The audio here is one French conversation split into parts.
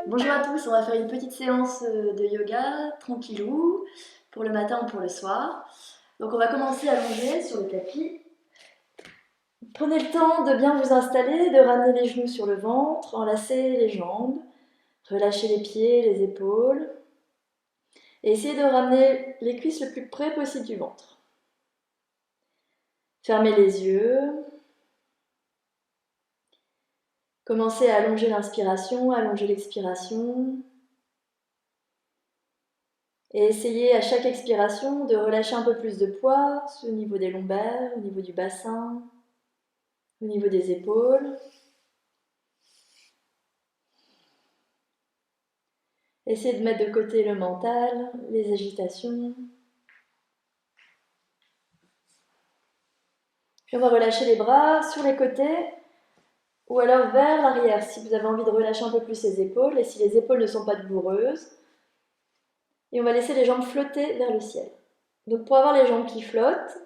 Bonjour à tous, on va faire une petpetite séance de yoga, tranquillou, pour le matin ou pour le soir. Donc on va commencer allongé sur le tapis. Prenez le temps de bien vous installer, de ramener les genoux sur le ventre, enlacer les jambes, relâcher les pieds, les épaules. Et essayez de ramener les cuisses le plus près possible du ventre. Fermez les yeux. Commencez à allonger l'inspiration, allonger l'expiration. Et essayez à chaque expiration de relâcher un peu plus de poids au niveau des lombaires, au niveau du bassin, au niveau des épaules. Essayez de mettre de côté le mental, les agitations. Puis on va relâcher les bras sur les côtés ou alors vers l'arrière si vous avez envie de relâcher un peu plus les épaules et si les épaules ne sont pas douloureuses. Et on va laisser les jambes flotter vers le ciel. Donc pour avoir les jambes qui flottent,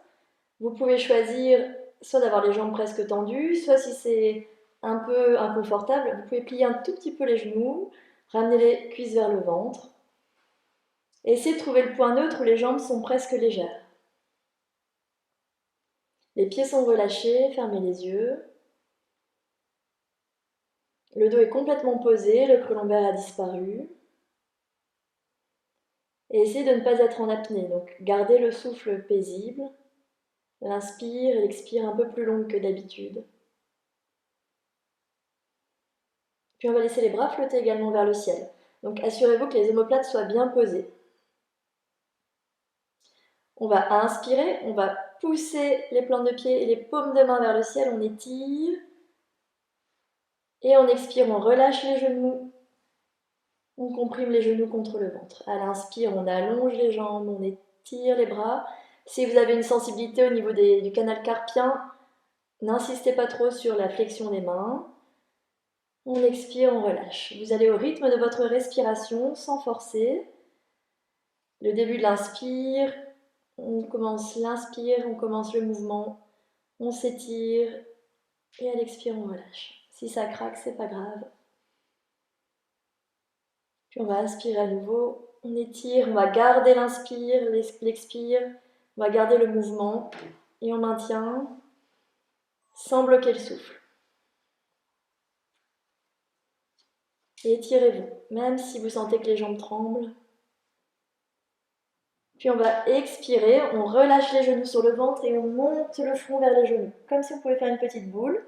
vous pouvez choisir soit d'avoir les jambes presque tendues, soit si c'est un peu inconfortable, vous pouvez plier un tout petit peu les genoux, ramener les cuisses vers le ventre. Et essayez de trouver le point neutre où les jambes sont presque légères. Les pieds sont relâchés, fermez les yeux. Le dos est complètement posé, le creux lombaire a disparu. Et essayez de ne pas être en apnée, donc gardez le souffle paisible. L'inspire et l'expire un peu plus longue que d'habitude. Puis on va laisser les bras flotter également vers le ciel. Donc assurez-vous que les omoplates soient bien posées. On va inspirer, on va pousser les plantes de pied et les paumes de main vers le ciel, on étire. Et on expire, on relâche les genoux. On comprime les genoux contre le ventre. À l'inspire, on allonge les jambes, on étire les bras. Si vous avez une sensibilité au niveau du canal carpien, n'insistez pas trop sur la flexion des mains. On expire, on relâche. Vous allez au rythme de votre respiration sans forcer. Le début de l'inspire, on commence l'inspire, on commence le mouvement, on s'étire et à l'expire, on relâche. Si ça craque, c'est pas grave. Puis on va inspirer à nouveau, on étire, on va garder l'inspire, l'expire, on va garder le mouvement et on maintient sans bloquer le souffle. Et étirez-vous, même si vous sentez que les jambes tremblent. Puis on va expirer, on relâche les genoux sur le ventre et on monte le front vers les genoux, comme si vous pouvez faire une petite boule.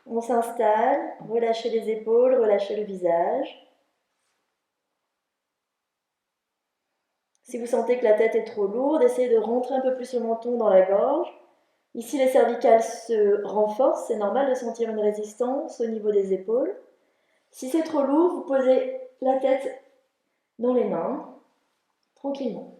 On s'installe, relâchez les épaules, relâchez le visage. Si vous sentez que la tête est trop lourde, essayez de rentrer un peu plus le menton dans la gorge. Ici, les cervicales se renforcent, c'est normal de sentir une résistance au niveau des épaules. Si c'est trop lourd, vous posez la tête dans les mains, tranquillement.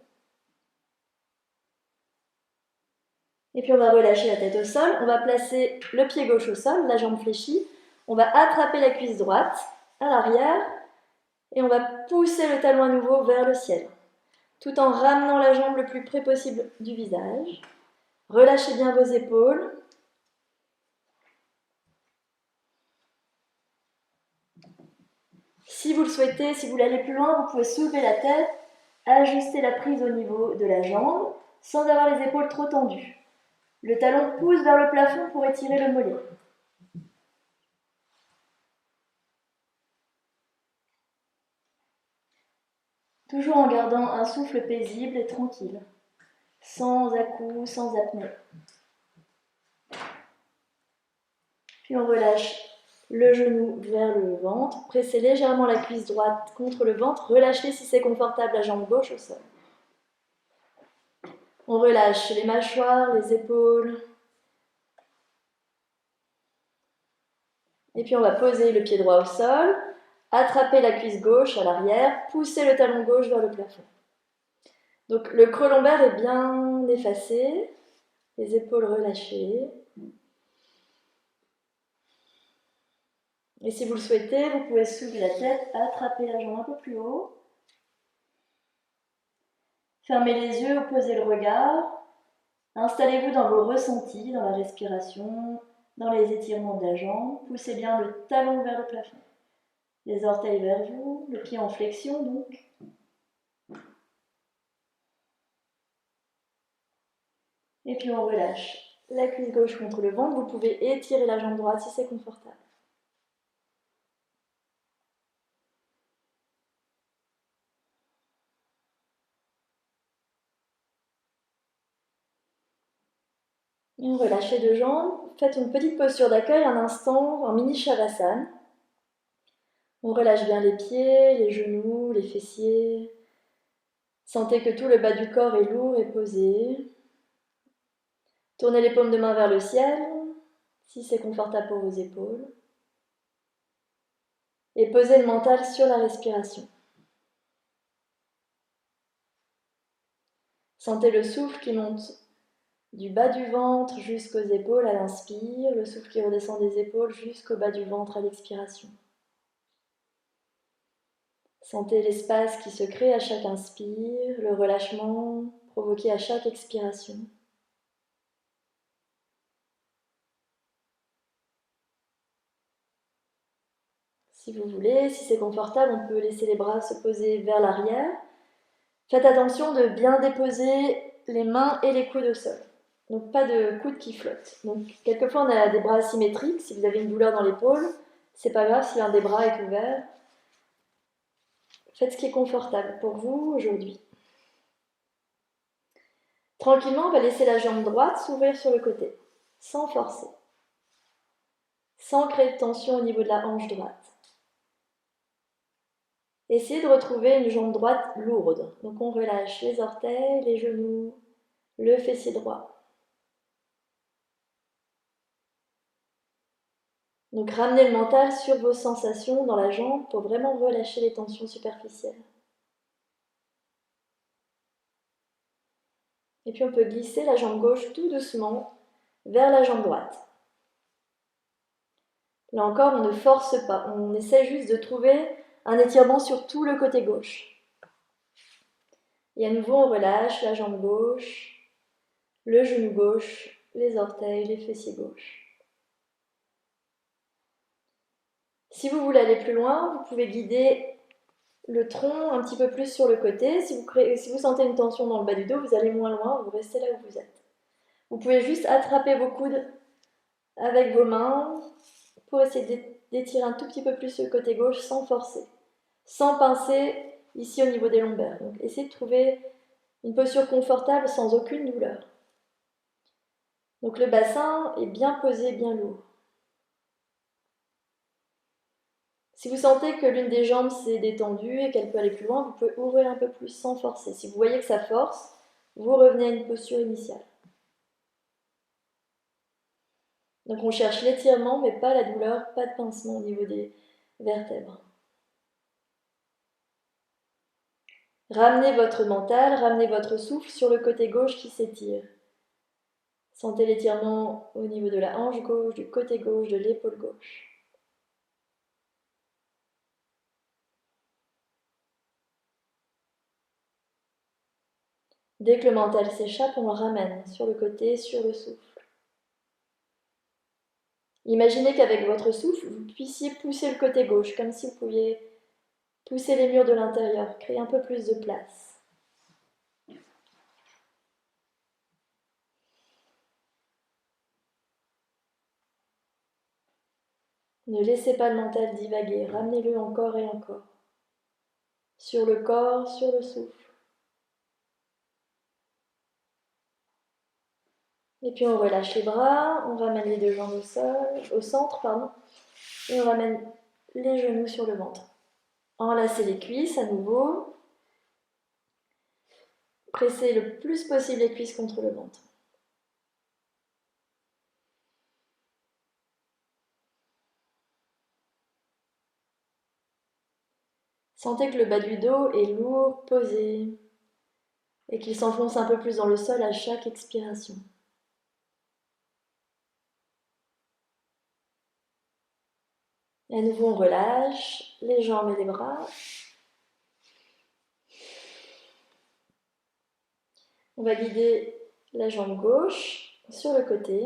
Et puis on va relâcher la tête au sol, on va placer le pied gauche au sol, la jambe fléchie, on va attraper la cuisse droite à l'arrière et on va pousser le talon à nouveau vers le ciel, tout en ramenant la jambe le plus près possible du visage. Relâchez bien vos épaules. Si vous le souhaitez, si vous voulez aller plus loin, vous pouvez soulever la tête, ajuster la prise au niveau de la jambe, sans avoir les épaules trop tendues. Le talon pousse vers le plafond pour étirer le mollet. Toujours en gardant un souffle paisible et tranquille, sans à-coups, sans apnée. Puis on relâche le genou vers le ventre, pressez légèrement la cuisse droite contre le ventre, relâchez si c'est confortable la jambe gauche au sol. On relâche les mâchoires, les épaules. Et puis on va poser le pied droit au sol, attraper la cuisse gauche à l'arrière, pousser le talon gauche vers le plafond. Donc le creux lombaire est bien effacé, les épaules relâchées. Et si vous le souhaitez, vous pouvez soulever la tête, attraper la jambe un peu plus haut. Fermez les yeux, opposez le regard. Installez-vous dans vos ressentis, dans la respiration, dans les étirements de la jambe. Poussez bien le talon vers le plafond. Les orteils vers vous, le pied en flexion donc. Et puis on relâche la cuisse gauche contre le ventre. Vous pouvez étirer la jambe droite si c'est confortable. Et on relâche les deux jambes. Faites une petite posture d'accueil, un instant, en mini shavasana. On relâche bien les pieds, les genoux, les fessiers. Sentez que tout le bas du corps est lourd et posé. Tournez les paumes de main vers le ciel, si c'est confortable pour vos épaules. Et posez le mental sur la respiration. Sentez le souffle qui monte du bas du ventre jusqu'aux épaules à l'inspire, le souffle qui redescend des épaules jusqu'au bas du ventre à l'expiration. Sentez l'espace qui se crée à chaque inspire, le relâchement provoqué à chaque expiration. Si vous voulez, si c'est confortable, on peut laisser les bras se poser vers l'arrière. Faites attention de bien déposer les mains et les coudes au sol. Donc pas de coudes qui flottent. Donc quelquefois on a des bras asymétriques. Si vous avez une douleur dans l'épaule, c'est pas grave si un des bras est ouvert. Faites ce qui est confortable pour vous aujourd'hui. Tranquillement, on va laisser la jambe droite s'ouvrir sur le côté, sans forcer, sans créer de tension au niveau de la hanche droite. Essayez de retrouver une jambe droite lourde. Donc on relâche les orteils, les genoux, le fessier droit. Donc ramenez le mental sur vos sensations dans la jambe pour vraiment relâcher les tensions superficielles. Et puis on peut glisser la jambe gauche tout doucement vers la jambe droite. Là encore, on ne force pas, on essaie juste de trouver un étirement sur tout le côté gauche. Et à nouveau, on relâche la jambe gauche, le genou gauche, les orteils, les fessiers gauches. Si vous voulez aller plus loin, vous pouvez guider le tronc un petit peu plus sur le côté. Si vous sentez une tension dans le bas du dos, vous allez moins loin, vous restez là où vous êtes. Vous pouvez juste attraper vos coudes avec vos mains pour essayer d'étirer un tout petit peu plus le côté gauche sans forcer, sans pincer ici au niveau des lombaires. Donc essayez de trouver une posture confortable sans aucune douleur. Donc le bassin est bien posé, bien lourd. Si vous sentez que l'une des jambes s'est détendue et qu'elle peut aller plus loin, vous pouvez ouvrir un peu plus sans forcer. Si vous voyez que ça force, vous revenez à une posture initiale. Donc on cherche l'étirement, mais pas la douleur, pas de pincement au niveau des vertèbres. Ramenez votre mental, ramenez votre souffle sur le côté gauche qui s'étire. Sentez l'étirement au niveau de la hanche gauche, du côté gauche, de l'épaule gauche. Dès que le mental s'échappe, on le ramène sur le côté, sur le souffle. Imaginez qu'avec votre souffle, vous puissiez pousser le côté gauche, comme si vous pouviez pousser les murs de l'intérieur, créer un peu plus de place. Ne laissez pas le mental divaguer, ramenez-le encore et encore. Sur le corps, sur le souffle. Et puis on relâche les bras, on ramène les deux jambes au centre, et on ramène les genoux sur le ventre. Enlacez les cuisses à nouveau. Pressez le plus possible les cuisses contre le ventre. Sentez que le bas du dos est lourd, posé, et qu'il s'enfonce un peu plus dans le sol à chaque expiration. Et à nouveau, on relâche les jambes et les bras. On va guider la jambe gauche sur le côté.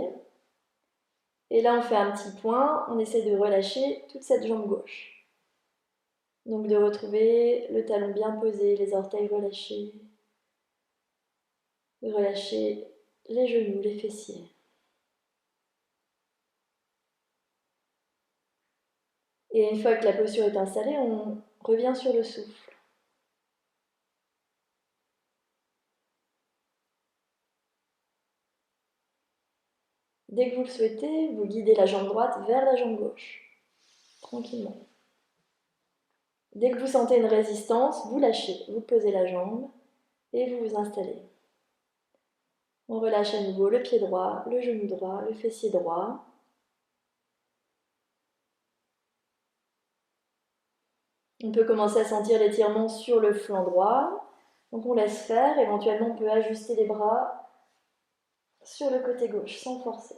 Et là, on fait un petit point, on essaie de relâcher toute cette jambe gauche. Donc de retrouver le talon bien posé, les orteils relâchés. De relâcher les genoux, les fessiers. Et une fois que la posture est installée, on revient sur le souffle. Dès que vous le souhaitez, vous guidez la jambe droite vers la jambe gauche, tranquillement. Dès que vous sentez une résistance, vous lâchez, vous posez la jambe et vous vous installez. On relâche à nouveau le pied droit, le genou droit, le fessier droit. On peut commencer à sentir l'étirement sur le flanc droit. Donc on laisse faire, éventuellement on peut ajuster les bras sur le côté gauche sans forcer.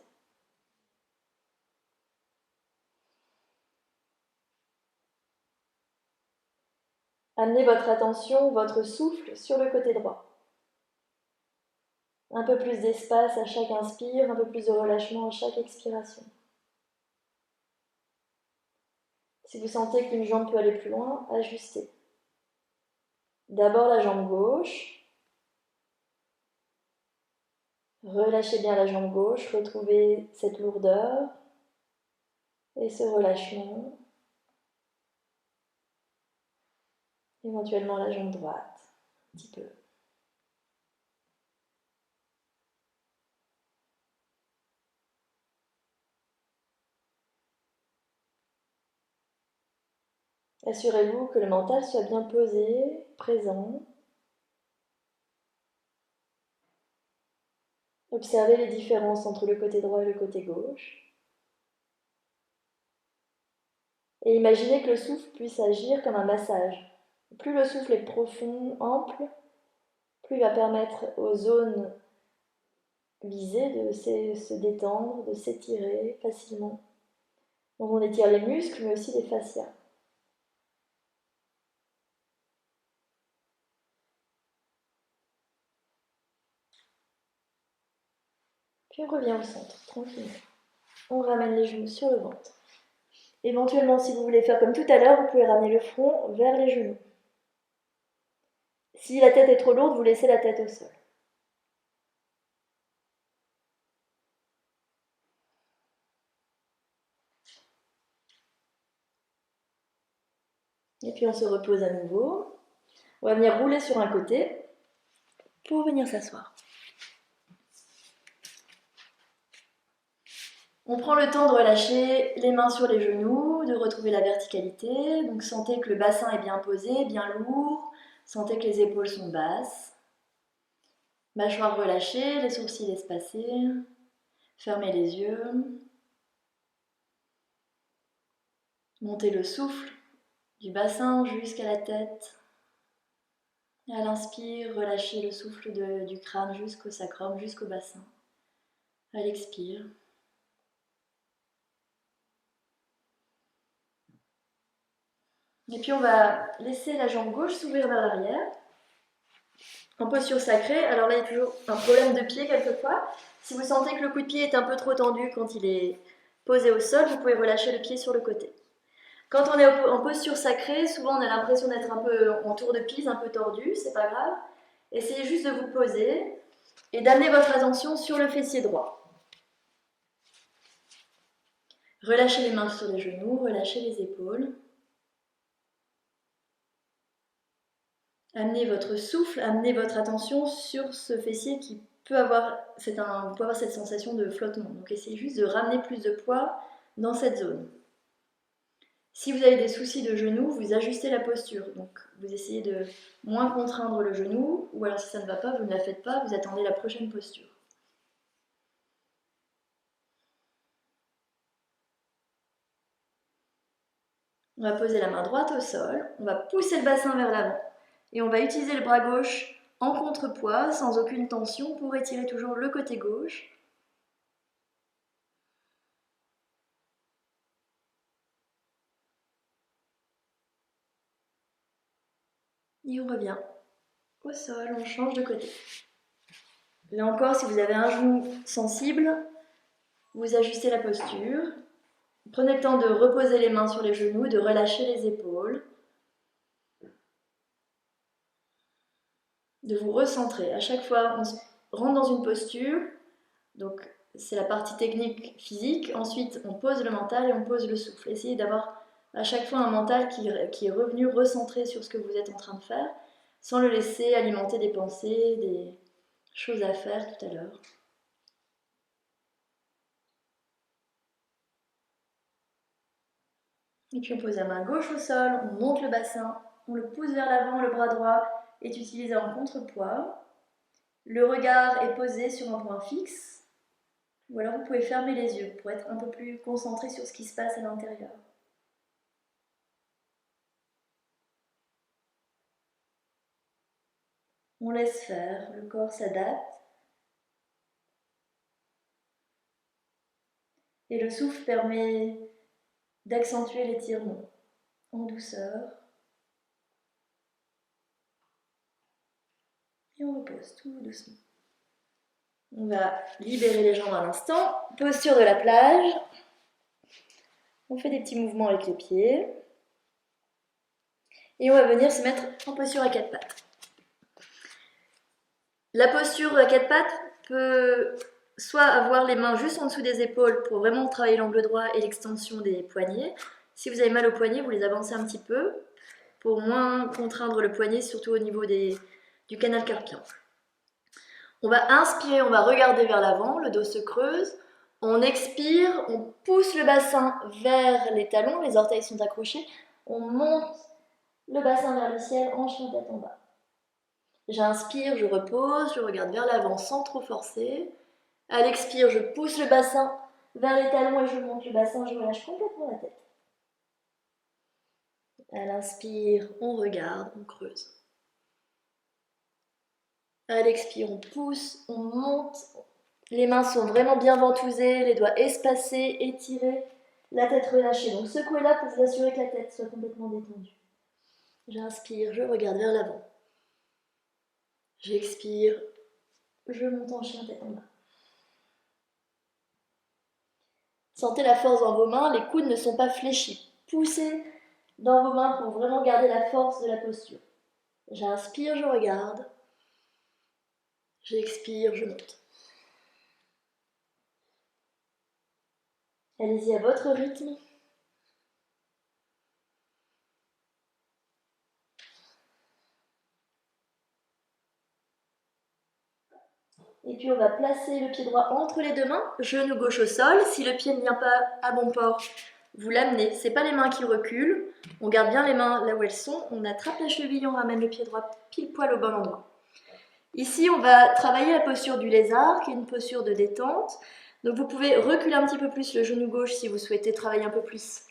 Amenez votre attention, votre souffle sur le côté droit. Un peu plus d'espace à chaque inspire, un peu plus de relâchement à chaque expiration. Si vous sentez qu'une jambe peut aller plus loin, ajustez. D'abord la jambe gauche. Relâchez bien la jambe gauche, retrouvez cette lourdeur et ce relâchement. Éventuellement la jambe droite, un petit peu. Assurez-vous que le mental soit bien posé, présent. Observez les différences entre le côté droit et le côté gauche. Et imaginez que le souffle puisse agir comme un massage. Plus le souffle est profond, ample, plus il va permettre aux zones visées de se détendre, de s'étirer facilement. Donc on étire les muscles, mais aussi les fascias. Puis on revient au centre, tranquillement. On ramène les genoux sur le ventre. Éventuellement, si vous voulez faire comme tout à l'heure, vous pouvez ramener le front vers les genoux. Si la tête est trop lourde, vous laissez la tête au sol. Et puis on se repose à nouveau. On va venir rouler sur un côté pour venir s'asseoir. On prend le temps de relâcher les mains sur les genoux, de retrouver la verticalité. Donc sentez que le bassin est bien posé, bien lourd. Sentez que les épaules sont basses. Mâchoire relâchée, les sourcils espacés. Fermez les yeux. Montez le souffle du bassin jusqu'à la tête. Et à l'inspire, relâchez le souffle du crâne jusqu'au sacrum, jusqu'au bassin. À l'expire. Et puis on va laisser la jambe gauche s'ouvrir vers l'arrière. En posture sacrée, alors là il y a toujours un problème de pied quelquefois. Si vous sentez que le coup de pied est un peu trop tendu quand il est posé au sol, vous pouvez relâcher le pied sur le côté. Quand on est en posture sacrée, souvent on a l'impression d'être un peu en tour de pise, un peu tordu, c'est pas grave. Essayez juste de vous poser et d'amener votre attention sur le fessier droit. Relâchez les mains sur les genoux, relâchez les épaules. Amenez votre souffle, amenez votre attention sur ce fessier qui peut avoir cette sensation de flottement. Donc essayez juste de ramener plus de poids dans cette zone. Si vous avez des soucis de genou, vous ajustez la posture. Donc vous essayez de moins contraindre le genou, ou alors si ça ne va pas, vous ne la faites pas, vous attendez la prochaine posture. On va poser la main droite au sol, on va pousser le bassin vers l'avant. Et on va utiliser le bras gauche en contrepoids, sans aucune tension, pour étirer toujours le côté gauche. Et on revient au sol, on change de côté. Là encore, si vous avez un genou sensible, vous ajustez la posture. Prenez le temps de reposer les mains sur les genoux, de relâcher les épaules, de vous recentrer. À chaque fois, on se rentre dans une posture, donc c'est la partie technique physique. Ensuite, on pose le mental et on pose le souffle. Essayez d'avoir à chaque fois un mental qui est revenu recentré sur ce que vous êtes en train de faire, sans le laisser alimenter des pensées, des choses à faire tout à l'heure. Et puis on pose la main gauche au sol, on monte le bassin, on le pousse vers l'avant, le bras droit est utilisé en contrepoids. Le regard est posé sur un point fixe, ou alors vous pouvez fermer les yeux pour être un peu plus concentré sur ce qui se passe à l'intérieur. On laisse faire, le corps s'adapte. Et le souffle permet d'accentuer l'étirement en douceur. Et on repose tout doucement. On va libérer les jambes un instant. Posture de la plage. On fait des petits mouvements avec les pieds. Et on va venir se mettre en posture à quatre pattes. La posture à quatre pattes peut soit avoir les mains juste en dessous des épaules pour vraiment travailler l'angle droit et l'extension des poignets. Si vous avez mal aux poignets, vous les avancez un petit peu pour moins contraindre le poignet, surtout au niveau du canal carpien. On va inspirer, on va regarder vers l'avant, le dos se creuse. On expire, on pousse le bassin vers les talons, les orteils sont accrochés. On monte le bassin vers le ciel, hanche la tête en bas. J'inspire, je repose, je regarde vers l'avant sans trop forcer. À l'expire, je pousse le bassin vers les talons et je monte le bassin, je relâche complètement la tête. À l'inspire, on regarde, on creuse. À l'expire, on pousse, on monte. Les mains sont vraiment bien ventousées, les doigts espacés, étirés, la tête relâchée. Donc secouez-la pour vous assurer que la tête soit complètement détendue. J'inspire, je regarde vers l'avant. J'expire, je monte en chien tête en bas. Sentez la force dans vos mains, les coudes ne sont pas fléchis. Poussez dans vos mains pour vraiment garder la force de la posture. J'inspire, je regarde. J'expire, je monte. Allez-y à votre rythme. Et puis on va placer le pied droit entre les deux mains, genou gauche au sol. Si le pied ne vient pas à bon port, vous l'amenez. Ce n'est pas les mains qui reculent. On garde bien les mains là où elles sont. On attrape la cheville, on ramène le pied droit pile poil au bon endroit. Ici, on va travailler la posture du lézard, qui est une posture de détente. Donc vous pouvez reculer un petit peu plus le genou gauche si vous souhaitez travailler un peu plus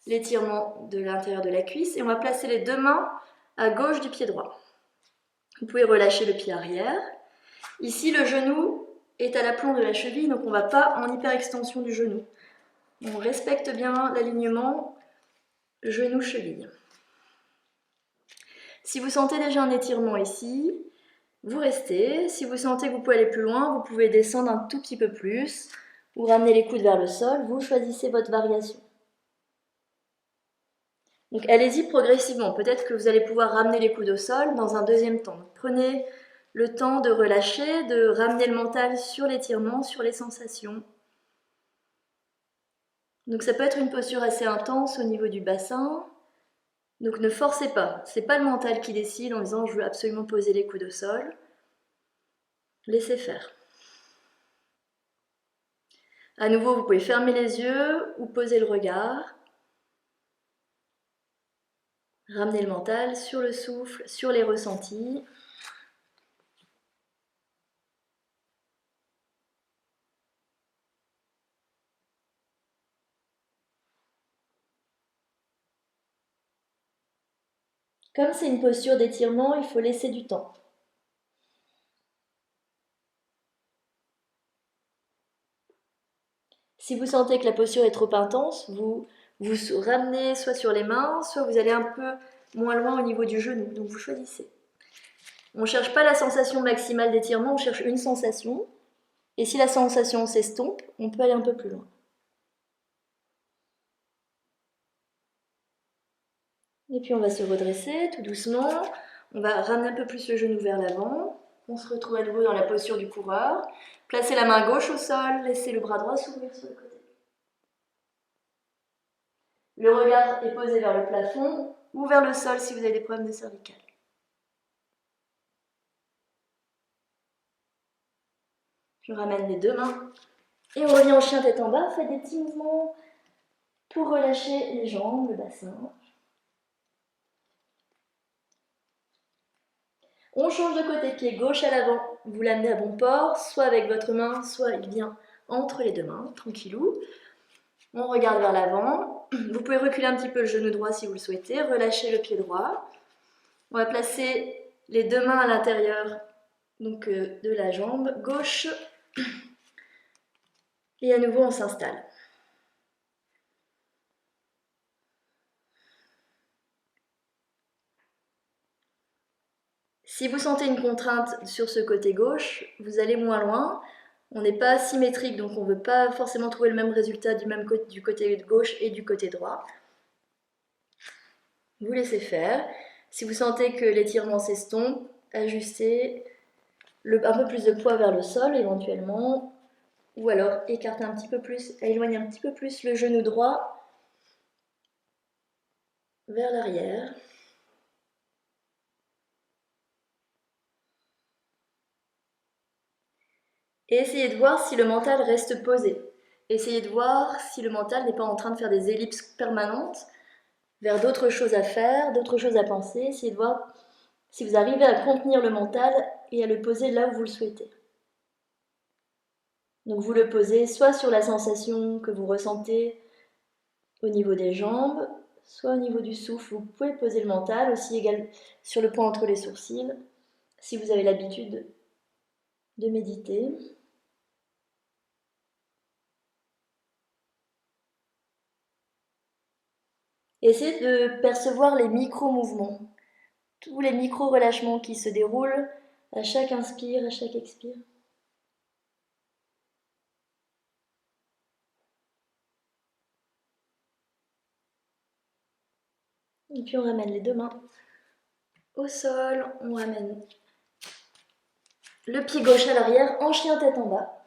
l'étirement de l'intérieur de la cuisse. Et on va placer les deux mains à gauche du pied droit. Vous pouvez relâcher le pied arrière. Ici, le genou est à l'aplomb de la cheville, donc on ne va pas en hyperextension du genou. On respecte bien l'alignement genou-cheville. Si vous sentez déjà un étirement ici, vous restez. Si vous sentez que vous pouvez aller plus loin, vous pouvez descendre un tout petit peu plus ou ramener les coudes vers le sol. Vous choisissez votre variation. Donc allez-y progressivement. Peut-être que vous allez pouvoir ramener les coudes au sol dans un deuxième temps. Prenez le temps de relâcher, de ramener le mental sur l'étirement, sur les sensations. Donc ça peut être une posture assez intense au niveau du bassin. Donc ne forcez pas. Ce n'est pas le mental qui décide en disant je veux absolument poser les coudes au sol. Laissez faire. À nouveau, vous pouvez fermer les yeux ou poser le regard. Ramenez le mental sur le souffle, sur les ressentis. Comme c'est une posture d'étirement, il faut laisser du temps. Si vous sentez que la posture est trop intense, vous ramenez soit sur les mains, soit vous allez un peu moins loin au niveau du genou. Donc vous choisissez. On ne cherche pas la sensation maximale d'étirement, on cherche une sensation. Et si la sensation s'estompe, on peut aller un peu plus loin. Et puis on va se redresser tout doucement. On va ramener un peu plus le genou vers l'avant. On se retrouve à nouveau dans la posture du coureur. Placez la main gauche au sol, laissez le bras droit s'ouvrir sur le côté. Le regard est posé vers le plafond ou vers le sol si vous avez des problèmes de cervicale. Puis on ramène les deux mains et on revient en chien tête en bas. Faites des petits mouvements pour relâcher les jambes, le bassin. On change de côté, pied gauche à l'avant. Vous l'amenez à bon port, soit avec votre main, soit il vient entre les deux mains, tranquillou. On regarde vers l'avant. Vous pouvez reculer un petit peu le genou droit si vous le souhaitez. Relâchez le pied droit. On va placer les deux mains à l'intérieur donc de la jambe gauche. Et à nouveau, on s'installe. Si vous sentez une contrainte sur ce côté gauche, vous allez moins loin. On n'est pas symétrique, donc on ne veut pas forcément trouver le même résultat du côté gauche et du côté droit. Vous laissez faire. Si vous sentez que l'étirement s'estompe, ajustez un peu plus de poids vers le sol éventuellement, ou alors écartez un petit peu plus, éloignez un petit peu plus le genou droit vers l'arrière. Et essayez de voir si le mental reste posé. Essayez de voir si le mental n'est pas en train de faire des ellipses permanentes vers d'autres choses à faire, d'autres choses à penser. Essayez de voir si vous arrivez à contenir le mental et à le poser là où vous le souhaitez. Donc vous le posez soit sur la sensation que vous ressentez au niveau des jambes, soit au niveau du souffle. Vous pouvez poser le mental aussi également sur le point entre les sourcils, si vous avez l'habitude de méditer. Essayez de percevoir les micro-mouvements, tous les micro-relâchements qui se déroulent à chaque inspire, à chaque expire. Et puis on ramène les deux mains au sol, on ramène le pied gauche à l'arrière en chien tête en bas.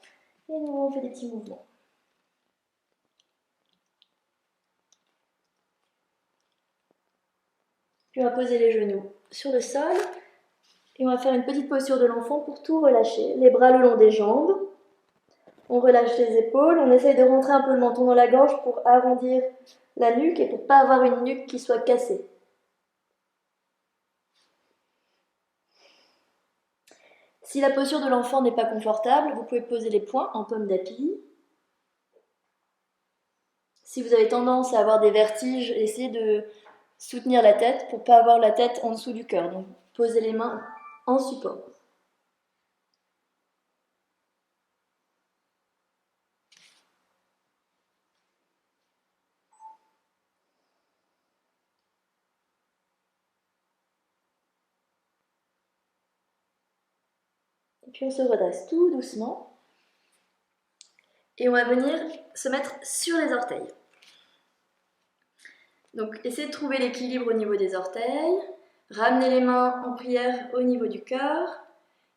Et nous on fait des petits mouvements. Puis on va poser les genoux sur le sol et on va faire une petite posture de l'enfant pour tout relâcher. Les bras le long des jambes. On relâche les épaules, on essaye de rentrer un peu le menton dans la gorge pour arrondir la nuque et pour ne pas avoir une nuque qui soit cassée. Si la posture de l'enfant n'est pas confortable, vous pouvez poser les poings en paume d'appui. Si vous avez tendance à avoir des vertiges, essayez de soutenir la tête pour ne pas avoir la tête en dessous du cœur. Donc posez les mains en support. Et puis on se redresse tout doucement. Et on va venir se mettre sur les orteils. Donc essayez de trouver l'équilibre au niveau des orteils. Ramenez les mains en prière au niveau du cœur.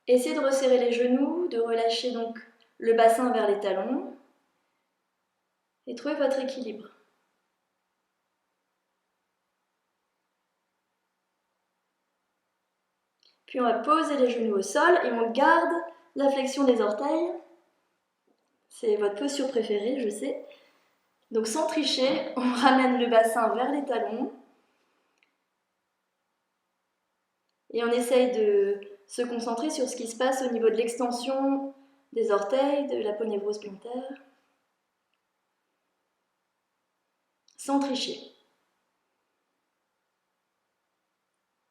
Essayez de resserrer les genoux, de relâcher donc le bassin vers les talons. Et trouvez votre équilibre. Puis on va poser les genoux au sol et on garde la flexion des orteils. C'est votre posture préférée, je sais. Donc sans tricher, on ramène le bassin vers les talons. Et on essaye de se concentrer sur ce qui se passe au niveau de l'extension des orteils, de l'aponévrose plantaire. Sans tricher.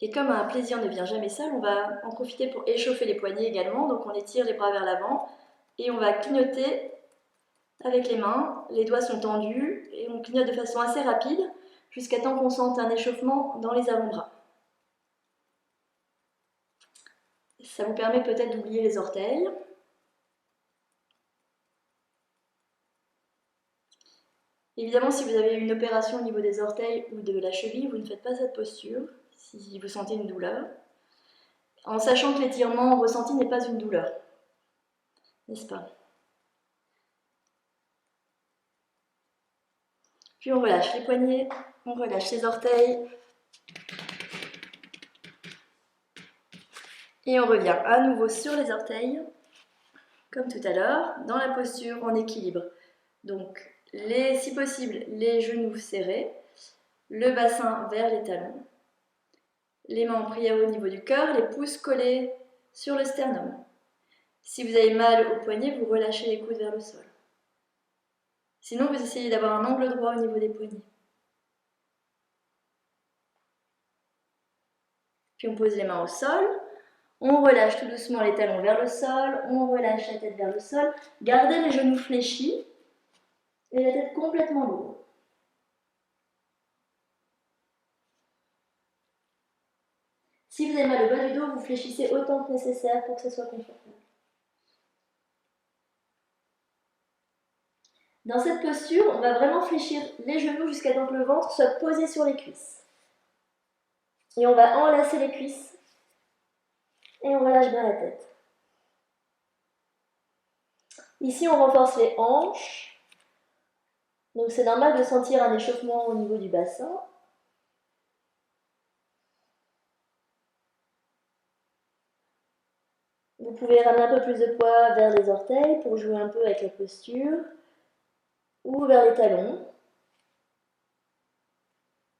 Et comme un plaisir ne vient jamais seul, on va en profiter pour échauffer les poignets également. Donc on étire les bras vers l'avant et on va clignoter avec les mains. Les doigts sont tendus et on clignote de façon assez rapide jusqu'à temps qu'on sente un échauffement dans les avant-bras. Ça vous permet peut-être d'oublier les orteils. Évidemment, si vous avez une opération au niveau des orteils ou de la cheville, vous ne faites pas cette posture, si vous sentez une douleur, en sachant que l'étirement ressenti n'est pas une douleur, n'est-ce pas? Puis on relâche les poignets, on relâche les orteils, et on revient à nouveau sur les orteils, comme tout à l'heure, dans la posture en équilibre. Donc, si possible, les genoux serrés, le bassin vers les talons, les mains en prière au niveau du cœur, les pouces collés sur le sternum. Si vous avez mal au poignet, vous relâchez les coudes vers le sol. Sinon, vous essayez d'avoir un angle droit au niveau des poignets. Puis on pose les mains au sol, on relâche tout doucement les talons vers le sol, on relâche la tête vers le sol, gardez les genoux fléchis et la tête complètement lourde. Si vous avez mal au bas du dos, vous fléchissez autant que nécessaire pour que ce soit confortable. Dans cette posture, on va vraiment fléchir les genoux jusqu'à temps que le ventre soit posé sur les cuisses. Et on va enlacer les cuisses et on relâche bien la tête. Ici, on renforce les hanches. Donc c'est normal de sentir un échauffement au niveau du bassin. Vous pouvez ramener un peu plus de poids vers les orteils pour jouer un peu avec la posture, ou vers les talons.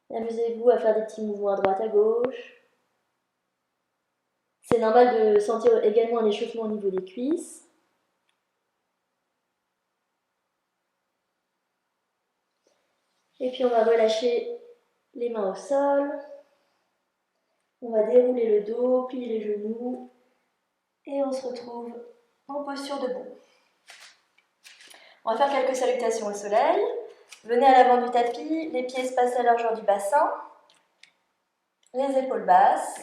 Amusez-vous à faire des petits mouvements à droite, à gauche. C'est normal de sentir également un échauffement au niveau des cuisses. Et puis on va relâcher les mains au sol. On va dérouler le dos, plier les genoux. Et on se retrouve en posture debout. On va faire quelques salutations au soleil. Venez à l'avant du tapis, les pieds espacés à la largeur du bassin. Les épaules basses.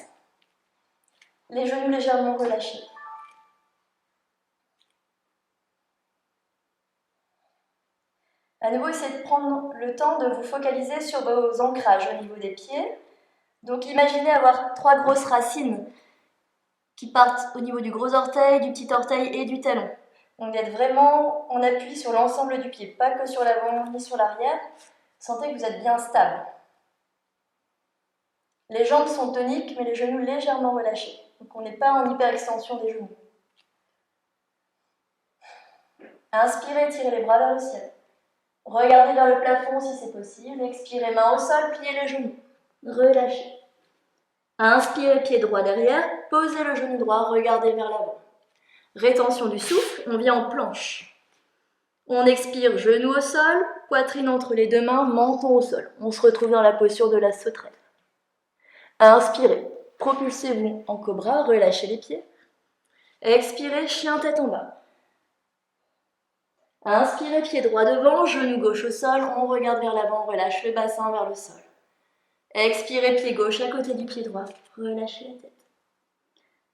Les genoux légèrement relâchés. À nouveau, essayez de prendre le temps de vous focaliser sur vos ancrages au niveau des pieds. Donc imaginez avoir 3 grosses racines qui partent au niveau du gros orteil, du petit orteil et du talon. Donc d'être vraiment en appui sur l'ensemble du pied, pas que sur l'avant ni sur l'arrière. Sentez que vous êtes bien stable. Les jambes sont toniques, mais les genoux légèrement relâchés. Donc on n'est pas en hyperextension des genoux. Inspirez, tirez les bras vers le ciel. Regardez vers le plafond si c'est possible. Expirez, main au sol, pliez les genoux. Relâchez. Inspirez, pied droit derrière. Posez le genou droit, regardez vers l'avant. Rétention du souffle, on vient en planche. On expire, genou au sol, poitrine entre les deux mains, menton au sol. On se retrouve dans la posture de la sauterelle. Inspirez, propulsez-vous en cobra, relâchez les pieds. Expirez, chien tête en bas. Inspirez, pied droit devant, genou gauche au sol, on regarde vers l'avant, relâche le bassin vers le sol. Expirez, pied gauche à côté du pied droit, relâchez la tête.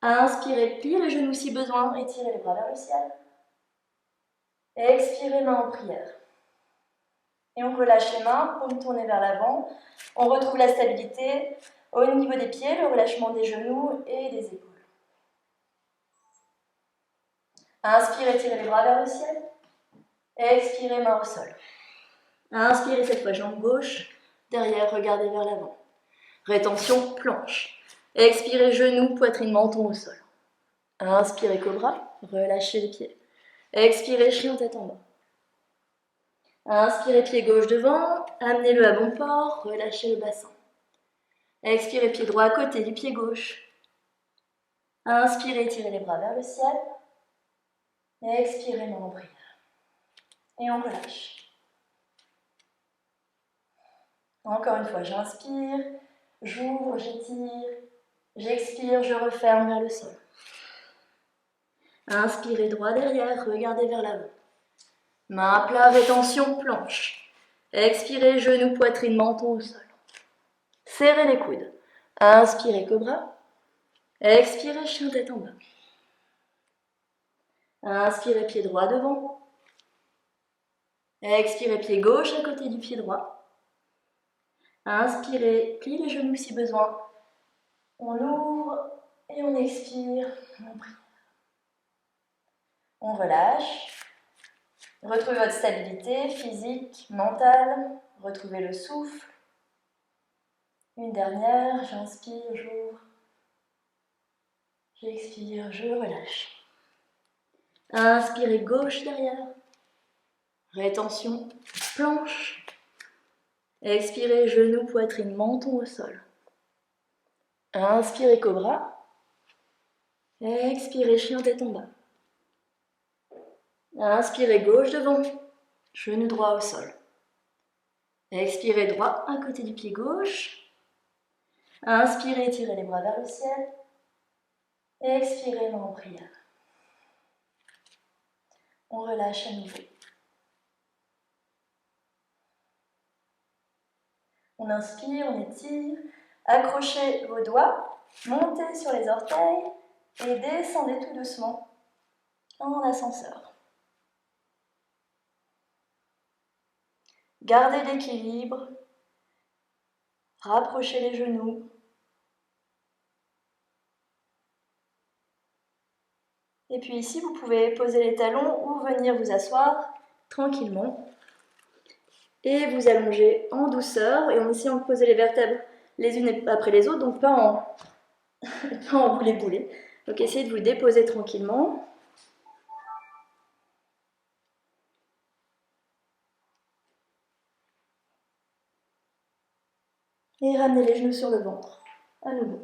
Inspirez, pliez les genoux si besoin, étirez les bras vers le ciel. Expirez, main en prière. Et on relâche les mains, paume tournée vers l'avant. On retrouve la stabilité au niveau des pieds, le relâchement des genoux et des épaules. Inspirez, tirez les bras vers le ciel. Expirez, main au sol. Inspirez cette fois, jambe gauche. Derrière, regardez vers l'avant. Rétention, planche. Expirez, genoux, poitrine, menton au sol. Inspirez, cobra. Relâchez les pieds. Expirez, chien tête en bas. Inspirez, pied gauche devant. Amenez-le à bon port. Relâchez le bassin. Expirez, pied droit à côté du pied gauche. Inspirez, tirez les bras vers le ciel. Expirez, main en prière. Et on relâche. Encore une fois, j'inspire, j'ouvre, j'étire, j'expire, je referme vers le sol. Inspirez droit derrière, regardez vers l'avant. Main à plat, rétention, planche. Expirez, genoux, poitrine, menton au sol. Serrez les coudes. Inspirez, cobra. Expirez, chien tête en bas. Inspirez, pied droit devant. Expirez, pied gauche à côté du pied droit. Inspirez, pliez les genoux si besoin. On l'ouvre et on expire. On relâche. Retrouvez votre stabilité physique, mentale. Retrouvez le souffle. Une dernière, j'inspire, j'ouvre. J'expire, je relâche. Inspirez gauche derrière. Rétention, planche. Expirez, genou, poitrine, menton au sol. Inspirez, cobra. Expirez, chien tête en bas. Inspirez, gauche devant. Genou droit au sol. Expirez, droit à côté du pied gauche. Inspirez, tirez les bras vers le ciel. Expirez, main en prière. On relâche à nouveau. On inspire, on étire. Accrochez vos doigts, montez sur les orteils et descendez tout doucement en ascenseur. Gardez l'équilibre. Rapprochez les genoux. Et puis ici, vous pouvez poser les talons ou venir vous asseoir tranquillement. Et vous allonger en douceur et en essayant de poser les vertèbres les unes après les autres, donc pas en boulet-boulet. Donc essayez de vous déposer tranquillement. Et ramenez les genoux sur le ventre, à nouveau.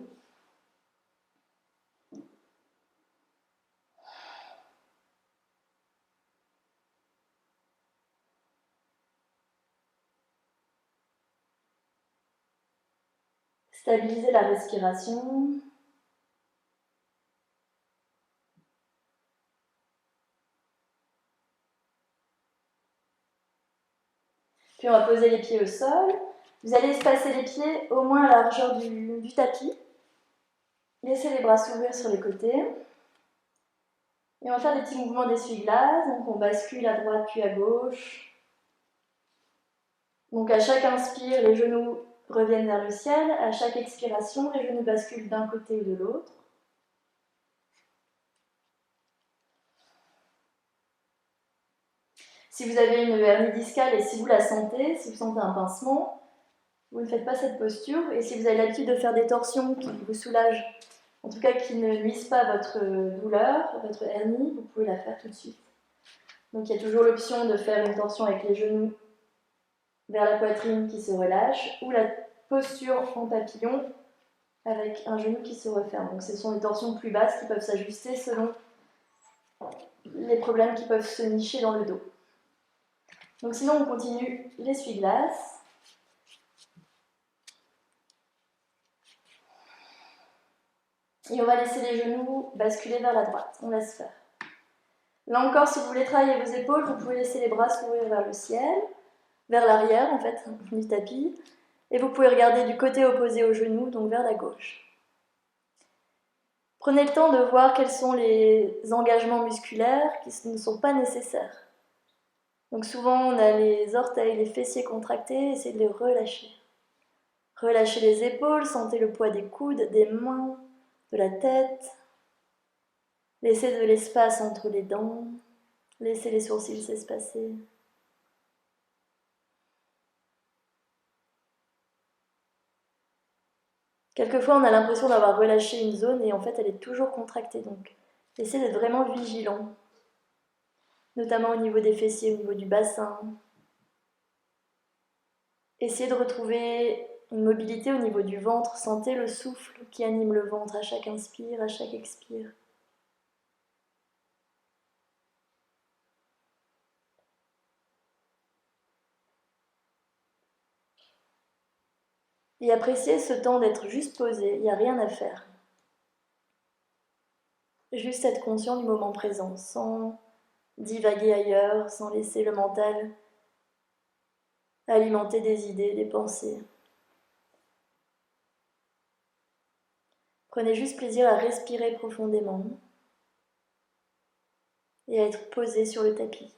Stabilisez la respiration. Puis on va poser les pieds au sol. Vous allez espacer les pieds au moins à la largeur du tapis. Laissez les bras s'ouvrir sur les côtés. Et on va faire des petits mouvements d'essuie-glace. Donc on bascule à droite puis à gauche. Donc à chaque inspire, les genoux reviennent vers le ciel. À chaque expiration, les genoux basculent d'un côté ou de l'autre. Si vous avez une hernie discale et si vous la sentez, si vous sentez un pincement, vous ne faites pas cette posture. Et si vous avez l'habitude de faire des torsions qui vous soulagent, en tout cas qui ne nuisent pas à votre douleur, à votre hernie, vous pouvez la faire tout de suite. Donc il y a toujours l'option de faire une torsion avec les genoux vers la poitrine qui se relâche ou la posture en papillon avec un genou qui se referme. Donc ce sont des torsions plus basses qui peuvent s'ajuster selon les problèmes qui peuvent se nicher dans le dos. Donc sinon on continue l'essuie-glace. Et on va laisser les genoux basculer vers la droite. On laisse faire. Là encore, si vous voulez travailler vos épaules, vous pouvez laisser les bras s'ouvrir vers le ciel, vers l'arrière en fait du tapis. Et vous pouvez regarder du côté opposé au genou, donc vers la gauche. Prenez le temps de voir quels sont les engagements musculaires qui ne sont pas nécessaires. Donc souvent on a les orteils, les fessiers contractés, essayez de les relâcher. Relâchez les épaules, sentez le poids des coudes, des mains, de la tête. Laissez de l'espace entre les dents. Laissez les sourcils s'espacer. Quelquefois, on a l'impression d'avoir relâché une zone et en fait, elle est toujours contractée. Donc, essayez d'être vraiment vigilant, notamment au niveau des fessiers, au niveau du bassin. Essayez de retrouver une mobilité au niveau du ventre. Sentez le souffle qui anime le ventre à chaque inspire, à chaque expire. Et appréciez ce temps d'être juste posé, il n'y a rien à faire. Juste être conscient du moment présent, sans divaguer ailleurs, sans laisser le mental alimenter des idées, des pensées. Prenez juste plaisir à respirer profondément et à être posé sur le tapis.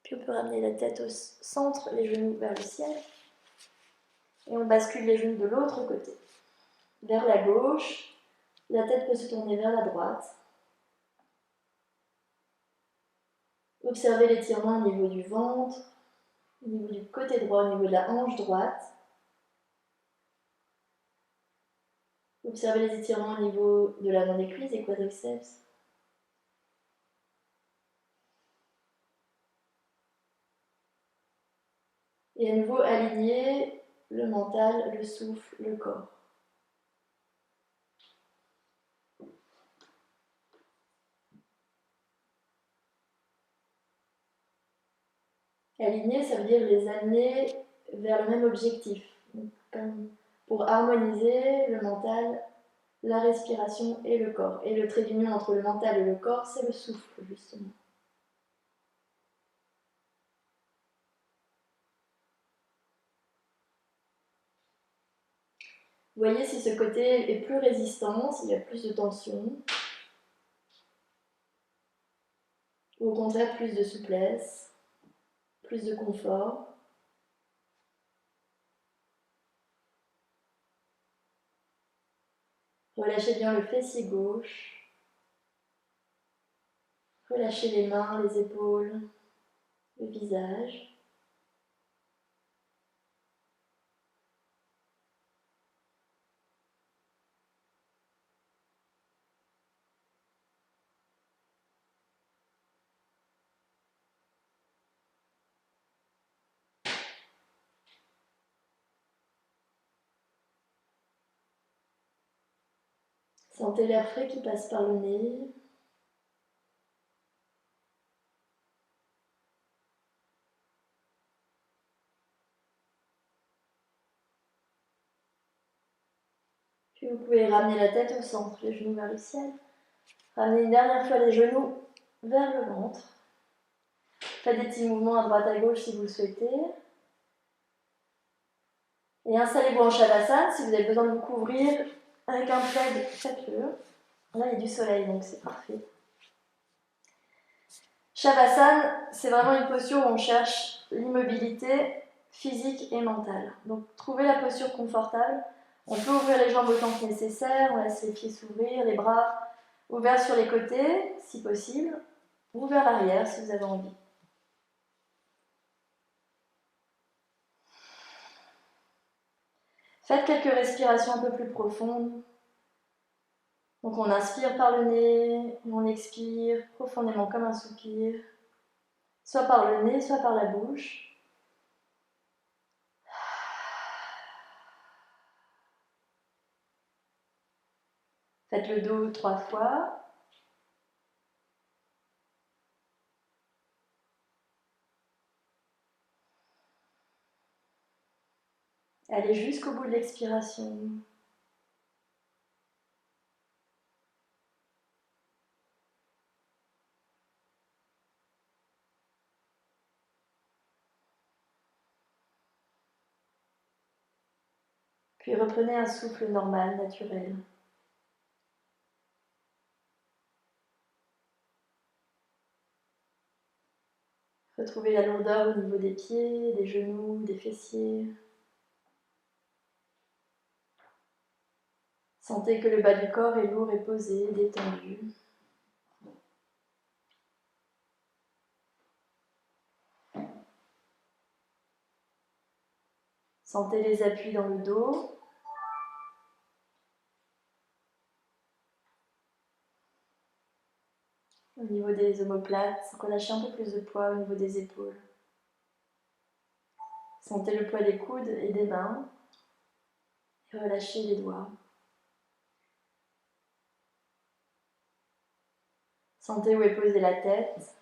Puis on peut ramener la tête au centre, les genoux vers le ciel. Et on bascule les genoux de l'autre côté, vers la gauche. La tête peut se tourner vers la droite. Observez l'étirement au niveau du ventre, au niveau du côté droit, au niveau de la hanche droite. Observez les étirements au niveau de l'avant des cuisses et quadriceps. Et à nouveau, aligner le mental, le souffle, le corps. Aligner, ça veut dire les amener vers le même objectif. Donc, pour harmoniser le mental, la respiration et le corps. Et le trait d'union entre le mental et le corps, c'est le souffle, justement. Voyez si ce côté est plus résistant, s'il y a plus de tension, ou au contraire plus de souplesse, plus de confort. Relâchez bien le fessier gauche, relâchez les mains, les épaules, le visage. Sentez l'air frais qui passe par le nez. Puis vous pouvez ramener la tête au centre, les genoux vers le ciel. Ramenez une dernière fois les genoux vers le ventre. Faites des petits mouvements à droite à gauche si vous le souhaitez. Et installez-vous en Shavasana. Si vous avez besoin de vous couvrir avec un plaid, faites-le. Là, il y a du soleil, donc c'est parfait. Shavasana, c'est vraiment une posture où on cherche l'immobilité physique et mentale. Donc, trouvez la posture confortable. On peut ouvrir les jambes autant que nécessaire, on laisse les pieds s'ouvrir, les bras ouverts sur les côtés, si possible, ou vers l'arrière si vous avez envie. Faites quelques respirations un peu plus profondes. Donc on inspire par le nez, on expire profondément comme un soupir, soit par le nez, soit par la bouche. Faites le dos 3 fois. Allez jusqu'au bout de l'expiration. Puis reprenez un souffle normal, naturel. Retrouvez la lourdeur au niveau des pieds, des genoux, des fessiers. Sentez que le bas du corps est lourd et posé, détendu. Sentez les appuis dans le dos. Au niveau des omoplates, relâchez un peu plus de poids au niveau des épaules. Sentez le poids des coudes et des mains. Et relâchez les doigts. Sentez où est posée la tête.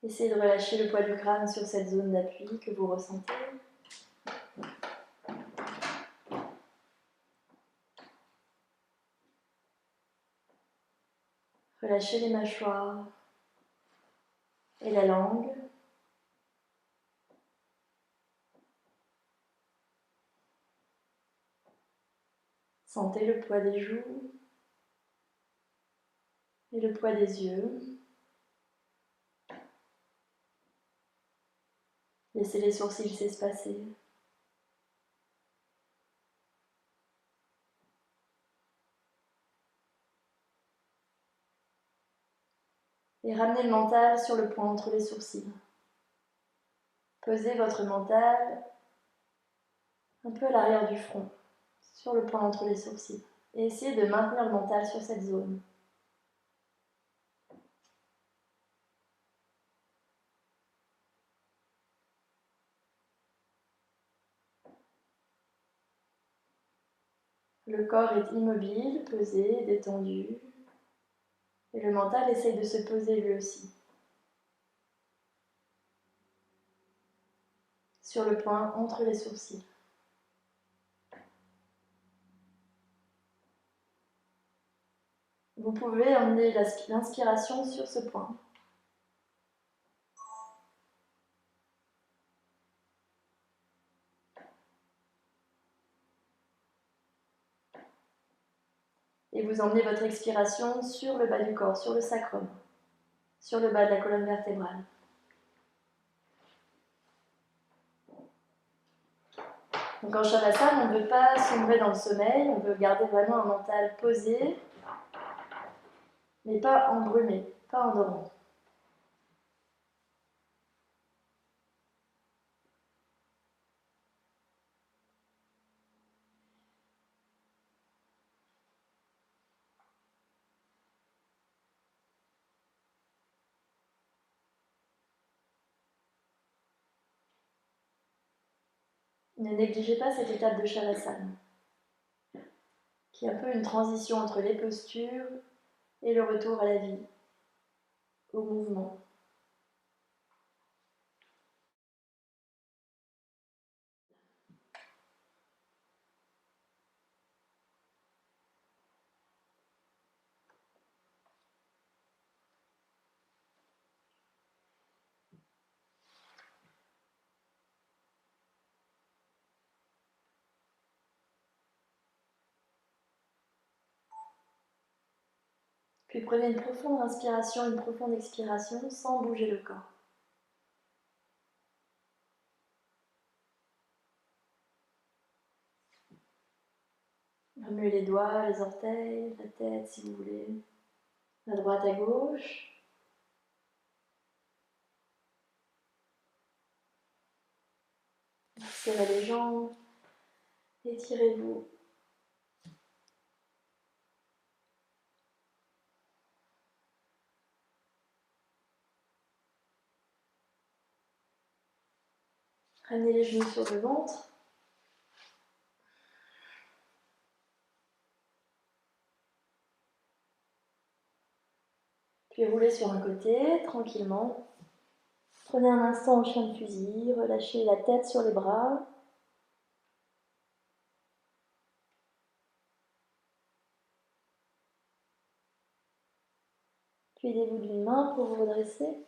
Essayez de relâcher le poids du crâne sur cette zone d'appui que vous ressentez. Relâchez les mâchoires et la langue. Sentez le poids des joues et le poids des yeux. Laissez les sourcils s'espacer. Et ramenez le mental sur le point entre les sourcils. Posez votre mental un peu à l'arrière du front, sur le point entre les sourcils. Et essayez de maintenir le mental sur cette zone. Le corps est immobile, posé, détendu. Et le mental essaye de se poser lui aussi. Sur le point entre les sourcils. Vous pouvez emmener l'inspiration sur ce point. Et vous emmenez votre expiration sur le bas du corps, sur le sacrum, sur le bas de la colonne vertébrale. Donc en Shavasana, on ne veut pas sombrer dans le sommeil, on veut garder vraiment un mental posé, mais pas embrumé, pas endormi. Ne négligez pas cette étape de Shavasana, qui est un peu une transition entre les postures et le retour à la vie, au mouvement. Puis prenez une profonde inspiration, une profonde expiration sans bouger le corps. Remuez les doigts, les orteils, la tête si vous voulez, à droite, à gauche. Serrez les jambes, étirez-vous. Ramenez les genoux sur le ventre. Puis roulez sur un côté, tranquillement. Prenez un instant au chien de fusil, relâchez la tête sur les bras. Puis aidez-vous d'une main pour vous redresser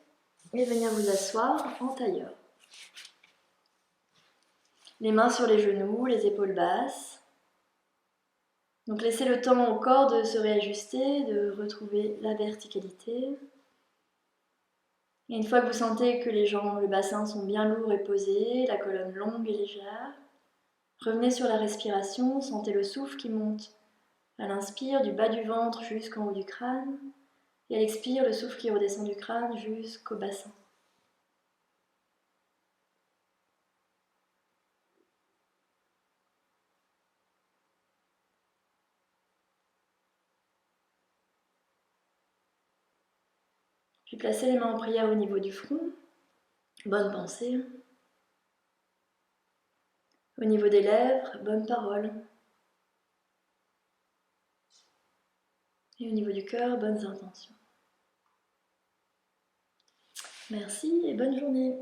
et venir vous asseoir en tailleur. Les mains sur les genoux, les épaules basses. Donc laissez le temps au corps de se réajuster, de retrouver la verticalité. Et une fois que vous sentez que les jambes, le bassin sont bien lourds et posés, la colonne longue et légère, revenez sur la respiration, sentez le souffle qui monte à l'inspire du bas du ventre jusqu'en haut du crâne, et à l'expire, le souffle qui redescend du crâne jusqu'au bassin. Puis placez les mains en prière au niveau du front, bonne pensée. Au niveau des lèvres, bonne parole. Et au niveau du cœur, bonnes intentions. Merci et bonne journée.